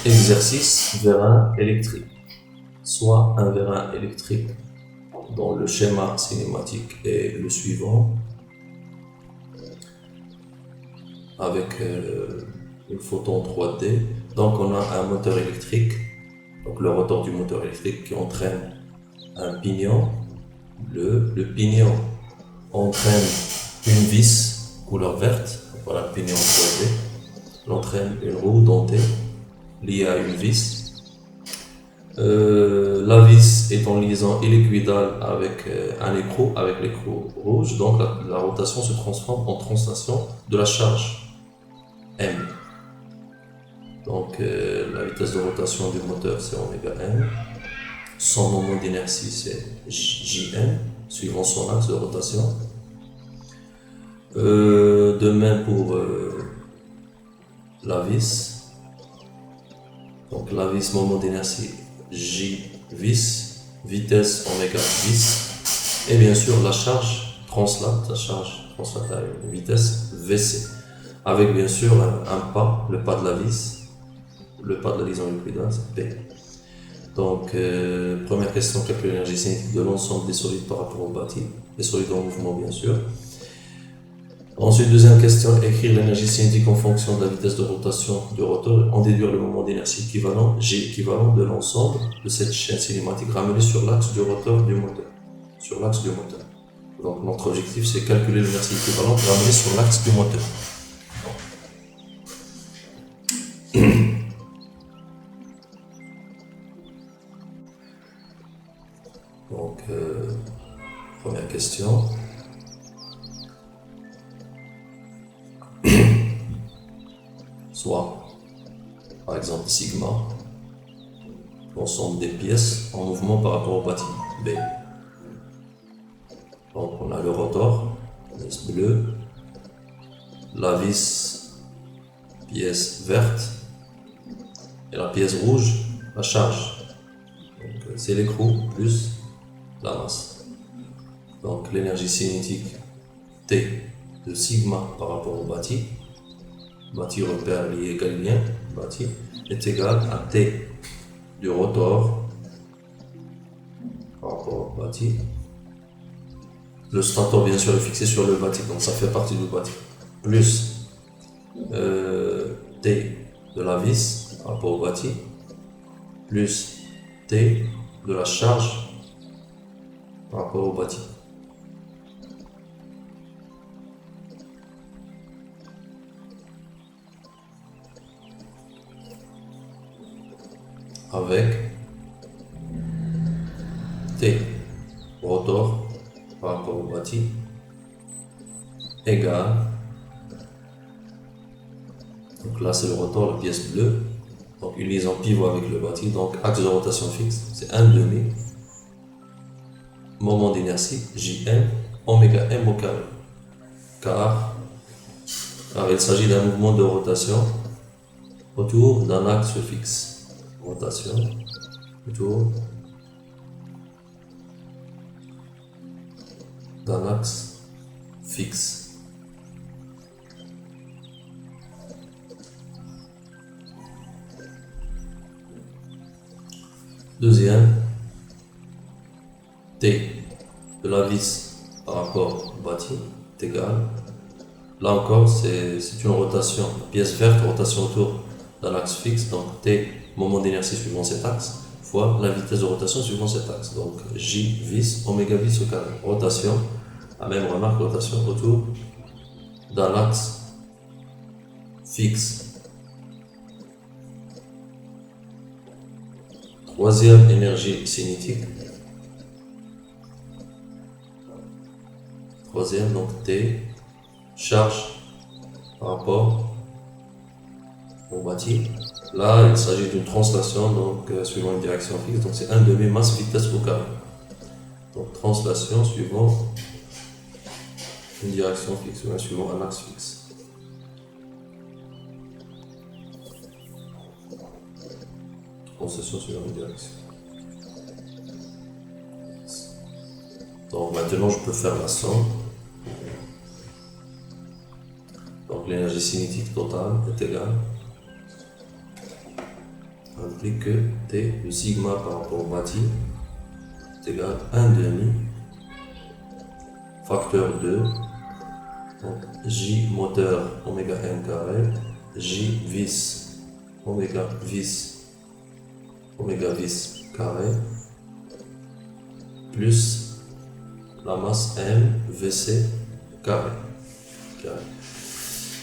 Exercice vérin électrique. Soit un vérin électrique dont le schéma cinématique est le suivant, avec une photo en 3D. Donc on a un moteur électrique, donc le rotor du moteur électrique qui entraîne un pignon. Le pignon entraîne une vis couleur verte, voilà le pignon en 3D. Il entraîne une roue dentée liée à une vis. La vis est en liaison éliquidale avec avec l'écrou rouge, donc la rotation se transforme en translation de la charge M. Donc la vitesse de rotation du moteur c'est oméga M, son moment d'inertie c'est Jm, suivant son axe de rotation. De même pour la vis, donc la vis moment d'inertie J vis, vitesse oméga vis, et bien sûr la charge translate à une vitesse Vc, avec bien sûr un pas, le pas de la vis, le pas de la liaison éliquidale, c'est P. Donc, première question, calculer l'énergie cinétique de l'ensemble des solides par rapport au bâti, les solides en mouvement bien sûr. Ensuite, deuxième question, écrire l'énergie cinétique en fonction de la vitesse de rotation du rotor, en déduire le moment d'inertie équivalent, G équivalent de l'ensemble de cette chaîne cinématique ramenée sur l'axe du rotor du moteur. Sur l'axe du moteur. Donc notre objectif c'est calculer l'énergie équivalente ramenée sur l'axe du moteur. Donc, première question. Soit, par exemple, sigma, l'ensemble des pièces en mouvement par rapport au bâtiment, B. Donc, on a le rotor, pièce bleue, la vis, pièce verte, et la pièce rouge, la charge. Donc, c'est l'écrou plus la masse. Donc, l'énergie cinétique T de sigma par rapport au bâti repère lié galiléen, bâti, est égal à T du rotor par rapport au bâti. Le stator bien sûr est fixé sur le bâti, donc ça fait partie du bâti, plus T de la vis par rapport au bâti, plus T de la charge par rapport au bâti. Avec T rotor par rapport au bâti égale, donc là c'est le rotor, la pièce bleue, donc une liaison pivot avec le bâti, donc axe de rotation fixe, c'est 1/2 moment d'inertie Jm oméga m au carré, car il s'agit d'un mouvement de rotation autour d'un axe fixe. Rotation autour d'un axe fixe. Deuxième, T de la vis par rapport au bâti est égal. Là encore, c'est une rotation, pièce verte, rotation autour d'un axe fixe, donc T moment d'inertie suivant cet axe, fois la vitesse de rotation suivant cet axe. Donc J vis, oméga vis au carré. Rotation, la même remarque, rotation autour d'un axe fixe. Troisième énergie cinétique. Troisième, donc T, charge par rapport au bâti. Là, il s'agit d'une translation donc, suivant une direction fixe, donc c'est 1/2 masse vitesse au carré. Donc translation suivant une direction fixe, suivant un axe fixe. Translation suivant une direction. Donc maintenant, je peux faire la somme. Donc l'énergie cinétique totale est égale implique que T, le sigma par rapport au bâti, est égal à 1 demi facteur 2, donc J moteur oméga m carré, J vis oméga vis carré, plus la masse M VC carré.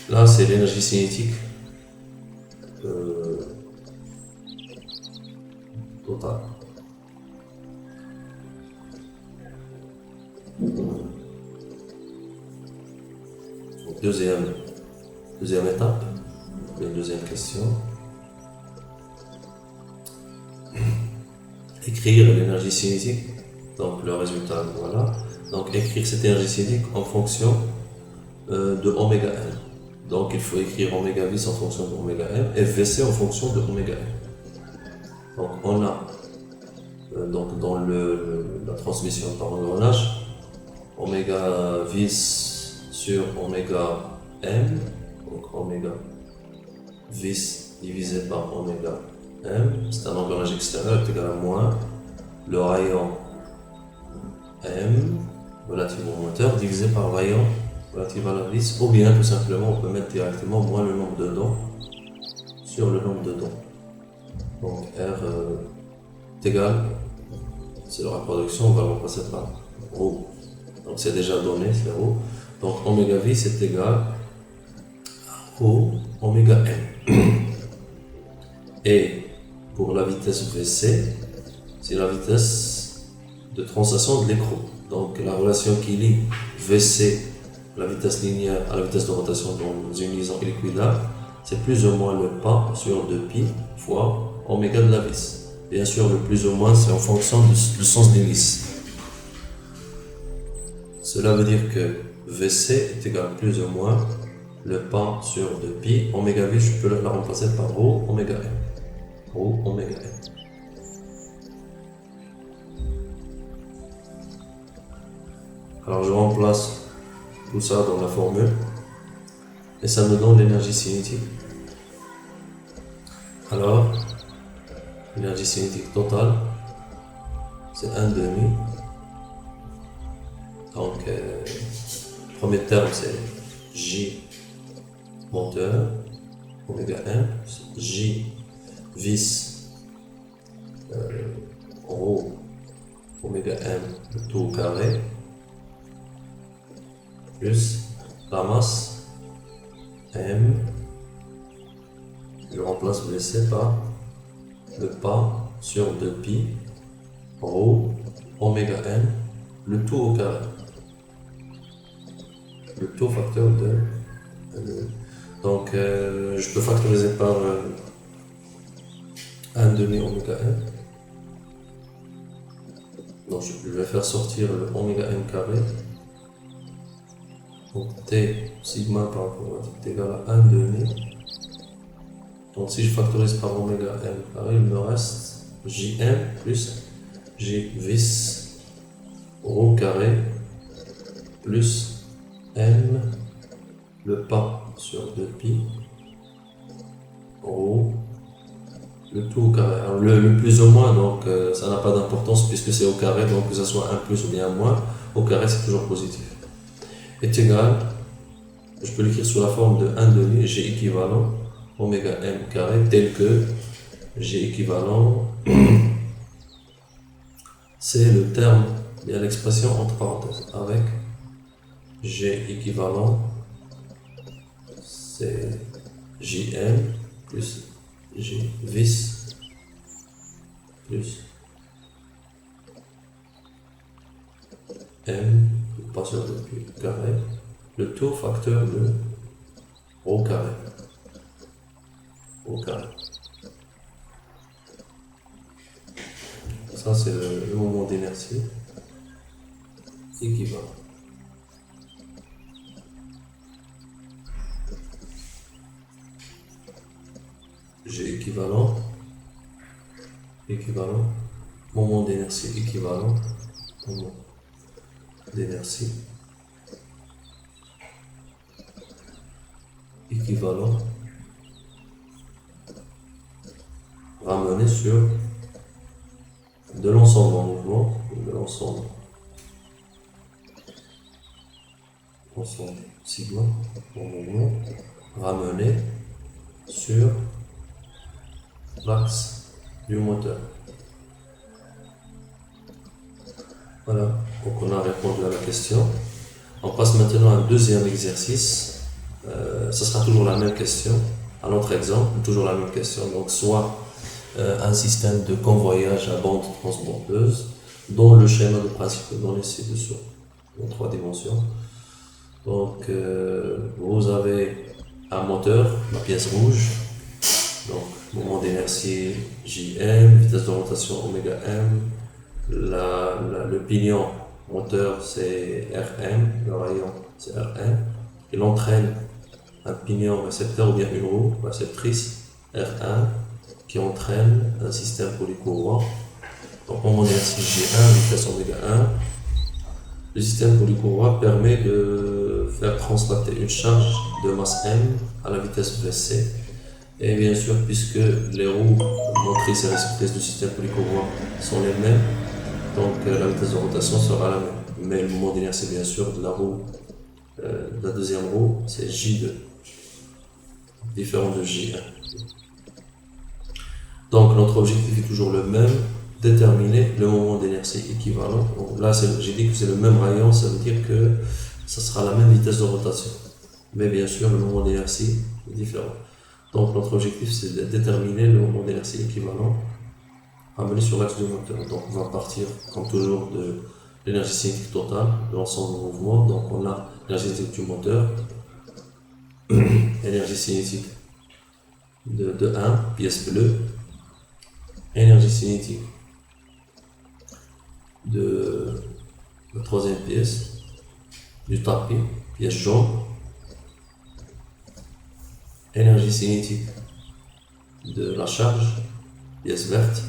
Là, c'est l'énergie cinétique totale. Donc, deuxième étape, une deuxième question. Écrire l'énergie cinétique, donc le résultat, voilà. Donc écrire cette énergie cinétique en fonction de oméga m. Donc il faut écrire oméga vis en fonction de oméga m et VC en fonction de oméga m. Donc on a donc dans la transmission par engrenage, oméga vis sur oméga m, donc oméga vis divisé par oméga m, c'est un engrenage extérieur est égal à moins le rayon m relatif au moteur divisé par le rayon relatif à la vis, ou bien tout simplement on peut mettre directement moins le nombre de dents sur le nombre de dents. Donc R est égal, c'est la reproduction, on va le remplacer par ρ. Donc c'est déjà donné, c'est ρ. Donc oméga vis est égal à ρ oméga m. Et pour la vitesse VC, c'est la vitesse de translation de l'écrou. Donc la relation qui lie VC, la vitesse linéaire, à la vitesse de rotation dans une liaison équilibrable, c'est plus ou moins le pas sur 2π fois oméga de la vis. Bien sûr, le plus ou moins, c'est en fonction du sens de l'hélice. Cela veut dire que VC est égal à plus ou moins le pas sur 2π. Oméga vis, je peux la remplacer par ρ oméga m. ρ oméga m. Alors je remplace tout ça dans la formule et ça me donne l'énergie cinétique. Alors, l'énergie cinétique totale, c'est 1 demi. Donc, le premier terme, c'est J moteur, oméga m, J vis, ρ oméga m, le tout au carré, plus la masse m, je remplace VC par le pas sur 2π ρ oméga m, le tout au carré, le tout facteur de donc je peux factoriser par 1 demi oméga m. Donc je vais faire sortir le oméga m carré. Donc T sigma par rapport à T est égal à 1 demi. Donc si je factorise par oméga m carré, il me reste Jm plus J vis ρ carré plus m le pas sur 2π ρ le tout au carré. Alors, le plus ou moins, donc ça n'a pas d'importance puisque c'est au carré, donc que ce soit 1 plus ou bien moins, au carré c'est toujours positif. Est égal, je peux l'écrire sous la forme de 1 demi, G équivalent oméga m carré, tel que G équivalent, c'est le terme, il y a l'expression entre parenthèses, avec G équivalent, c'est Jm plus J vis plus m, pas sur le carré, le tout facteur de ρ carré. Ça, c'est le moment d'inertie équivalent. G équivalent, moment d'inertie équivalent, moment d'inertie ramené sur de l'ensemble en mouvement, de l'ensemble sigma en mouvement, ramené sur l'axe du moteur. Voilà, donc on a répondu à la question. On passe maintenant à un deuxième exercice. Ce sera toujours la même question. Un autre exemple, toujours la même question. Donc soit un système de convoyage à bande transbordeuse dont le schéma de principe est donné ci-dessous, en 3 dimensions. Donc vous avez un moteur, la pièce rouge, donc moment d'inertie Jm, vitesse de rotation oméga m, le pignon moteur c'est Rm, le rayon c'est Rm, il entraîne un pignon récepteur ou bien une roue réceptrice R1 qui entraîne un système polycourant. Donc moment d'inertie G1, vitesse oméga 1. Le système polycourant permet de faire translater une charge de masse m à la vitesse Vc. Et bien sûr, puisque les roues motrices et réceptrices du système polycourant sont les mêmes, donc la vitesse de rotation sera la même. Mais le moment d'inertie, bien sûr, de la roue, de la deuxième roue, c'est J2, différent de J1. Donc notre objectif est toujours le même, déterminer le moment d'inertie équivalent. Donc là, j'ai dit que c'est le même rayon, ça veut dire que ça sera la même vitesse de rotation. Mais bien sûr, le moment d'inertie est différent. Donc notre objectif, c'est de déterminer le moment d'inertie équivalent amené sur l'axe du moteur. Donc on va partir, comme toujours, de l'énergie cinétique totale de l'ensemble du mouvement. Donc on a l'énergie cinétique du moteur, énergie cinétique de 1, pièce bleue, énergie cinétique de la troisième pièce, du tapis, pièce jaune, énergie cinétique de la charge, pièce verte,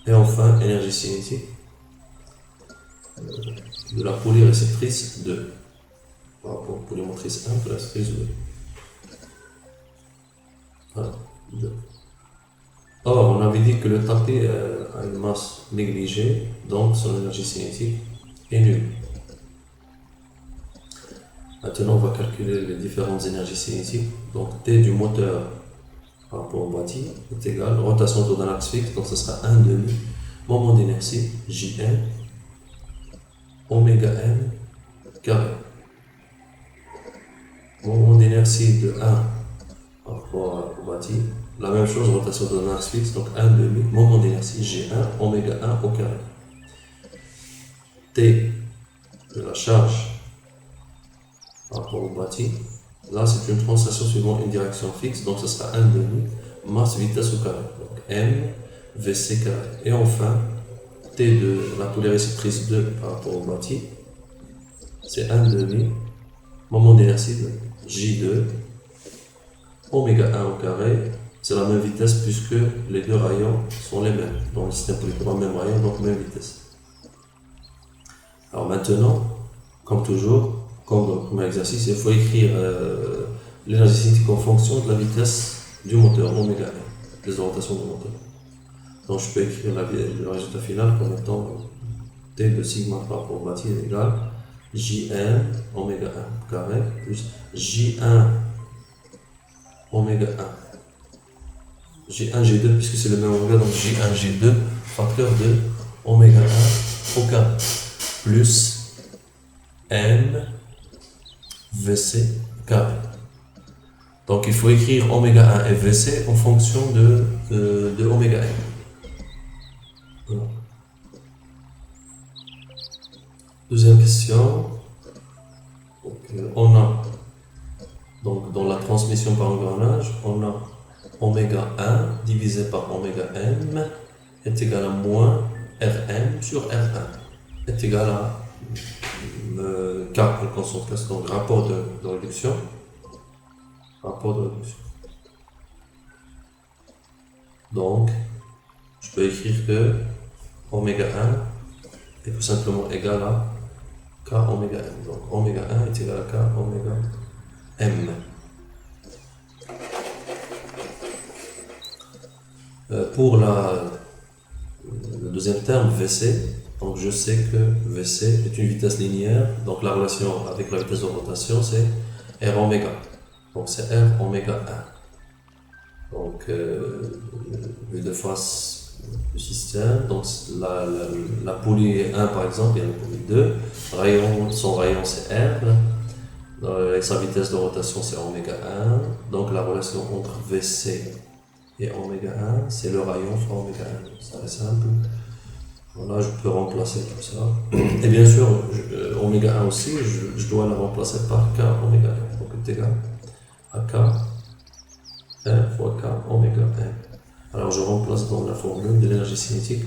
et enfin énergie cinétique de la poulie réceptrice 2, par rapport à la poulie motrice 1, poulie réceptrice 2. Voilà, 2. Or, on avait dit que le tapis a une masse négligée, donc son énergie cinétique est nulle. Maintenant, on va calculer les différentes énergies cinétiques. Donc, T du moteur par rapport au bâti est égal à rotation autour d'un axe fixe, donc ce sera 1 demi moment d'inertie Jm oméga m carré. Moment d'inertie de 1 par rapport au bâti, la même chose, rotation autour d'un axe fixe, donc 1 demi moment d'inertie G1 oméga 1 au carré. T de la charge par rapport au bâti, là c'est une translation suivant une direction fixe, donc ce sera 1 demi masse vitesse au carré, donc m vc carré. Et enfin T de la poulie réceptrice 2 par rapport au bâti, c'est 1 demi moment d'inertie de J2 oméga 1 au carré, c'est la même vitesse puisque les deux rayons sont les mêmes, donc le système polycourant même rayon, donc même vitesse. Alors maintenant, comme toujours, comme dans le premier exercice, il faut écrire l'énergie cinétique en fonction de la vitesse du moteur, oméga m, des rotations du moteur. Donc je peux écrire le résultat final comme étant T de sigma par rapport au bâti est égal Jn oméga 1 carré plus J1 oméga 1 J1 G2 puisque c'est le même oméga, donc J1 G2 facteur de oméga 1 au carré plus M Vc carré. Donc il faut écrire oméga 1 et Vc en fonction de oméga m. Voilà. Deuxième question. On a donc dans la transmission par engrenage, on a oméga 1 divisé par oméga m est égal à moins Rm sur R1 est égal à K, une constante K, donc rapport de réduction. Donc, je peux écrire que oméga 1 est tout simplement égal à K oméga m. Donc, oméga 1 est égal à K oméga m. Pour le deuxième terme, VC, donc je sais que VC est une vitesse linéaire, donc la relation avec la vitesse de rotation c'est R oméga, donc c'est R oméga 1. Donc vue de face du système, donc la poulie 1 par exemple, il y a la poulie 2, son rayon c'est R, et sa vitesse de rotation c'est oméga 1, donc la relation entre VC et oméga 1 c'est le rayon fois oméga 1, ça reste simple. Voilà, je peux remplacer tout ça. Et bien sûr, oméga 1 aussi, je dois la remplacer par K oméga 1. Donc c'est égal à K 1 fois K oméga 1. Alors je remplace dans la formule de l'énergie cinétique.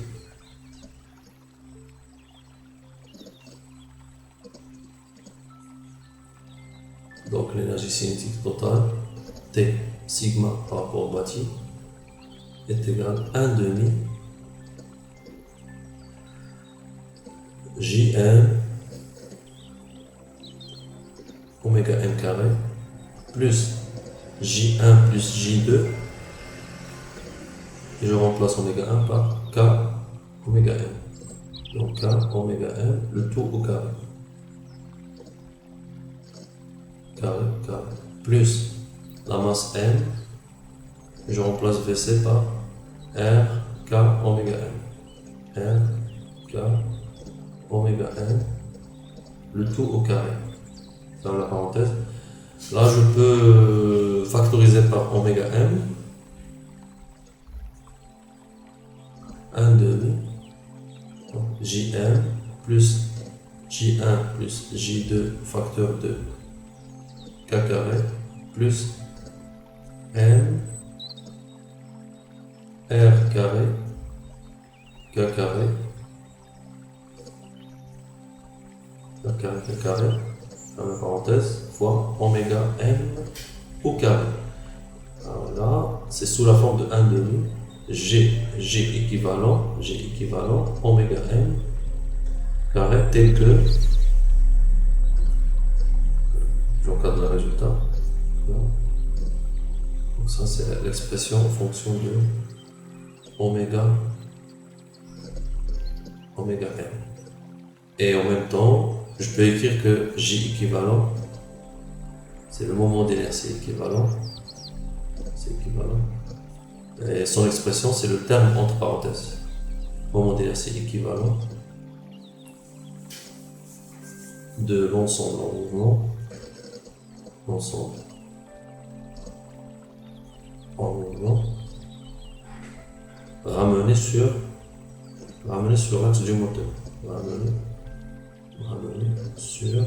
Donc l'énergie cinétique totale, T sigma par rapport au bâti, est égal à 1 demi Jm oméga m carré plus J1 plus J2 et je remplace oméga 1 par K oméga m. Donc K oméga m, le tout au carré. Carré, plus la masse m, je remplace Vc par R K oméga m. R K oméga m, le tout au carré. Dans la parenthèse. Là, je peux factoriser par oméga m. 1 demi Jm plus J1 plus J2 facteur de K carré plus M R carré K carré K carré dans la parenthèse fois oméga m au carré. Alors là, c'est sous la forme de 1 demi G équivalent oméga m carré tel que j'encadre le résultat. Donc ça c'est l'expression en fonction de oméga m. Et en même temps, je peux écrire que J équivalent, c'est le moment d'inertie équivalent. C'est équivalent. Et son expression, c'est le terme entre parenthèses. Moment d'inertie équivalent de l'ensemble en mouvement. L'ensemble en mouvement. Ramené sur l'axe du moteur. Ramené sur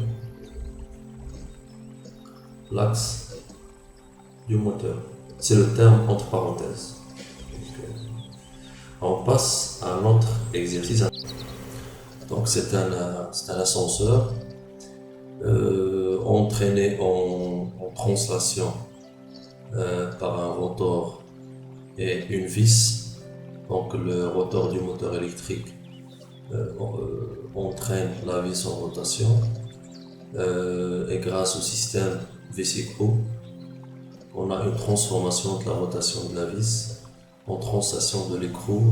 l'axe du moteur. C'est le terme entre parenthèses. On passe à un autre exercice. Donc c'est un ascenseur entraîné en translation par un rotor et une vis. Donc le rotor du moteur électrique entraîne la vis en rotation et grâce au système vis-écrou, on a une transformation de la rotation de la vis en translation de l'écrou.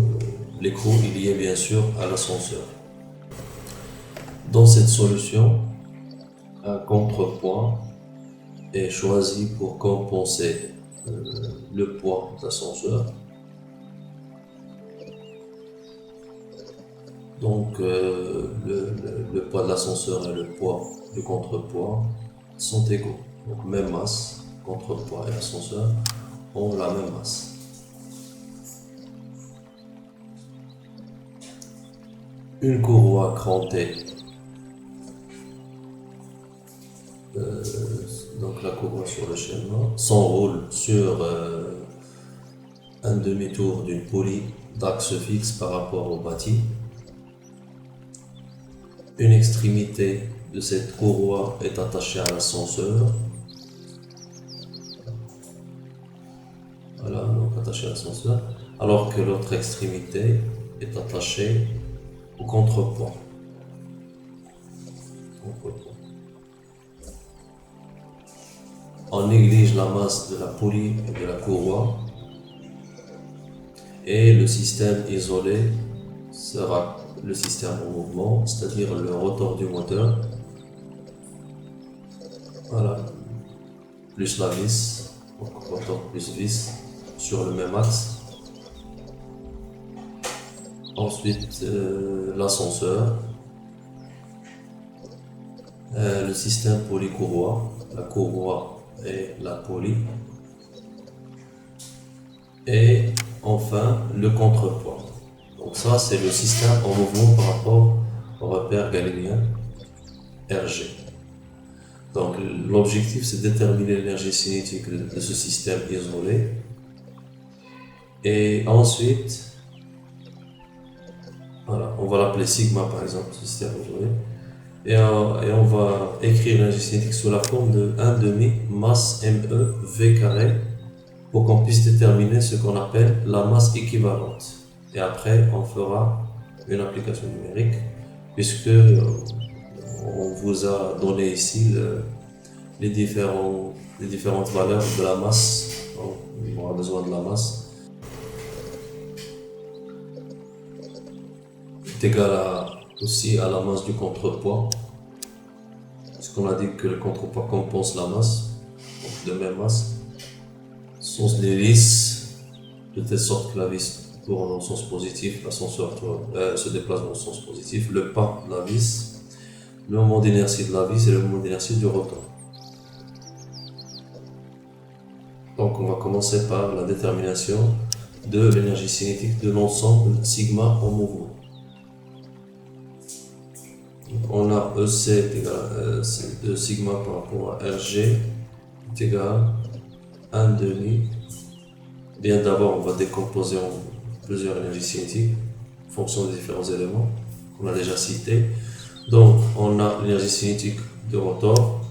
L'écrou est lié bien sûr à l'ascenseur. Dans cette solution, un contrepoids est choisi pour compenser le poids de l'ascenseur. Donc le poids de l'ascenseur et le poids du contrepoids sont égaux. Donc même masse, contrepoids et ascenseur ont la même masse. Une courroie crantée, donc la courroie sur le schéma, s'enroule sur un demi-tour d'une poulie d'axe fixe par rapport au bâti. Une extrémité de cette courroie est attachée à l'ascenseur. Voilà, donc attachée à l'ascenseur, alors que l'autre extrémité est attachée au contrepoids. On néglige la masse de la poulie et de la courroie Et le système isolé sera le système en mouvement, c'est-à-dire le rotor du moteur. Voilà, plus la vis, donc rotor plus vis sur le même axe. Ensuite, l'ascenseur, le système polycourroie, la courroie et la poly. Et enfin, le contrepoids. Donc ça, c'est le système en mouvement par rapport au repère galiléen RG. Donc l'objectif, c'est de déterminer l'énergie cinétique de ce système isolé. Et ensuite, voilà, on va l'appeler sigma par exemple, ce système isolé. Et on va écrire l'énergie cinétique sous la forme de 1 demi masse ME V carré pour qu'on puisse déterminer ce qu'on appelle la masse équivalente. Et après, on fera une application numérique puisque on vous a donné ici les différentes valeurs de la masse. Donc, on aura besoin de la masse. C'est égal aussi à la masse du contrepoids. Puisqu'on a dit que le contrepoids compense la masse, donc de même masse. Sens des vis, de telle sorte que la vis tourne dans le sens positif, l'ascenseur se déplace dans le sens positif, le pas de la vis, le moment d'inertie de la vis et le moment d'inertie du rotor. Donc on va commencer par la détermination de l'énergie cinétique de l'ensemble sigma en mouvement. Donc on a EC est égal de sigma par rapport à RG est égal à 1 demi. Bien d'abord, on va décomposer en plusieurs énergies cinétiques en fonction des différents éléments qu'on a déjà cités. Donc, on a l'énergie cinétique du rotor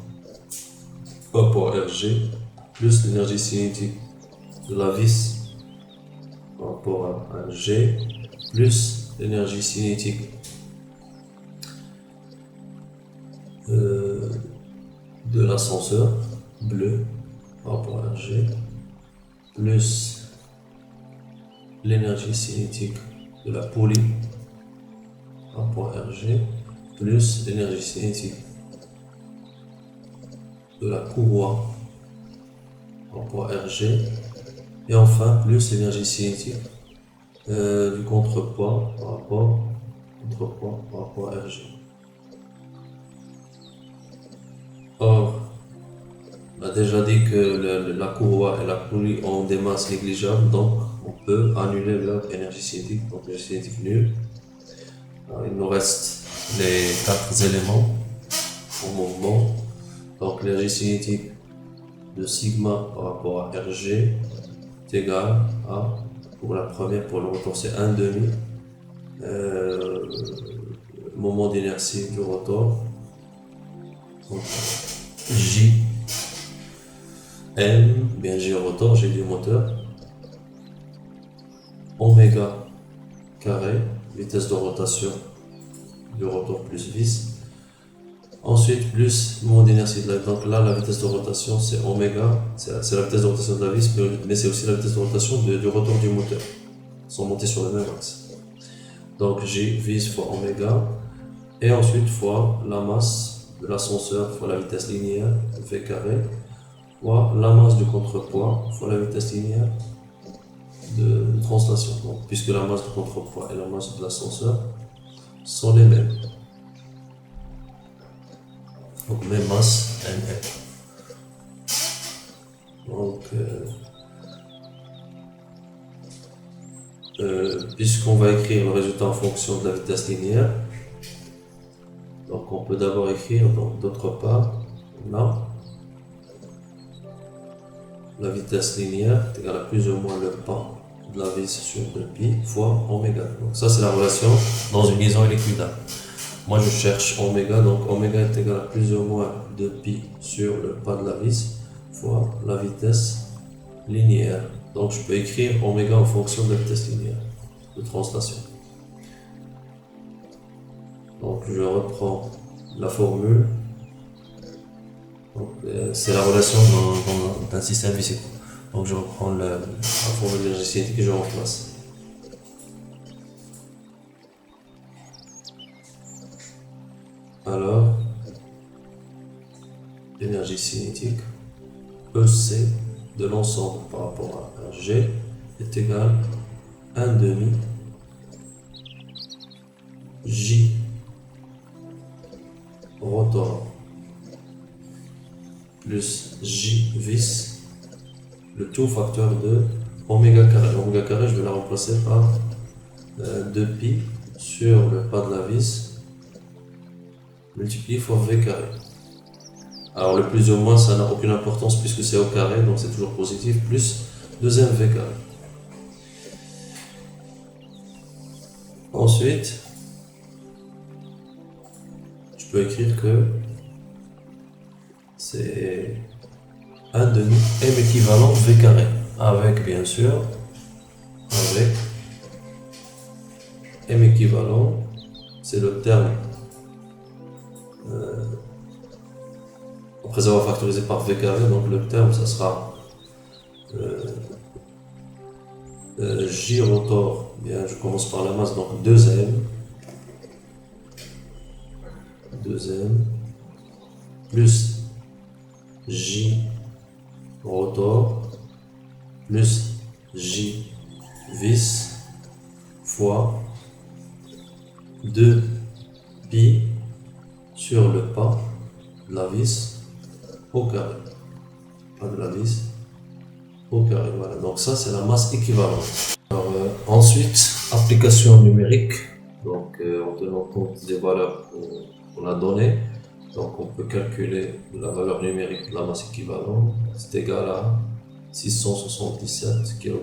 par rapport à RG, plus l'énergie cinétique de la vis par rapport à G, plus l'énergie cinétique de l'ascenseur bleu par rapport à RG, plus l'énergie cinétique de la poly par rapport à RG, plus l'énergie cinétique de la courroie par rapport à RG, et enfin plus l'énergie cinétique du contrepoids par rapport à RG. Or, on a déjà dit que la courroie et la poulie ont des masses négligeables, donc on peut annuler leur énergie cinétique, donc l'énergie cinétique nulle. Alors, il nous reste les 4 éléments en mouvement. Donc l'énergie cinétique de sigma par rapport à RG est égale à, pour la première, pour le rotor, c'est 1 demi. Moment d'inertie du rotor. Donc, J M, bien G rotor, G du moteur, oméga carré, vitesse de rotation du rotor plus vis. Ensuite, plus moment d'inertie de la vis. Donc là, la vitesse de rotation, c'est oméga, c'est la vitesse de rotation de la vis, mais c'est aussi la vitesse de rotation du rotor du moteur. Ils sont montés sur le même axe. Donc J vis fois oméga, et ensuite fois la masse de l'ascenseur fois la vitesse linéaire, V carré, fois la masse du contrepoids fois la vitesse linéaire de translation. Donc, puisque la masse du contrepoids et la masse de l'ascenseur sont les mêmes. Donc même masse NF. Donc puisqu'on va écrire le résultat en fonction de la vitesse linéaire, donc on peut d'abord écrire, donc d'autre part, on a la vitesse linéaire est égale à plus ou moins le pas de la vis sur 2π fois oméga. Donc ça c'est la relation dans une liaison équidale. Moi je cherche oméga, donc oméga est égal à plus ou moins 2π sur le pas de la vis fois la vitesse linéaire. Donc je peux écrire oméga en fonction de la vitesse linéaire de translation. Donc je reprends la formule. C'est la relation d'un système vis. Donc je reprends la formule de l'énergie cinétique et je remplace. alors l'énergie cinétique EC de l'ensemble par rapport à G est égal à 1 demi J rotor plus J vis, le tout facteur de oméga carré. L'oméga carré, je vais la remplacer par 2pi sur le pas de la vis multiplié fois V carré. Alors le plus ou moins, ça n'a aucune importance puisque c'est au carré, donc c'est toujours positif, plus 2mV carré. Ensuite, je peux écrire que c'est 1 demi M équivalent V carré, avec bien sûr, avec M équivalent, c'est le terme, après avoir factorisé par V carré, donc le terme, ça sera J rotor, bien je commence par la masse, donc 2M, plus J rotor, plus J vis, fois 2pi sur le pas de la vis au carré. Pas de la vis au carré, voilà. Donc ça, c'est la masse équivalente. Alors, ensuite, application numérique. Donc, en tenant compte des valeurs qu'on a données, donc on peut calculer la valeur numérique de la masse équivalente. C'est égal à 677 kg.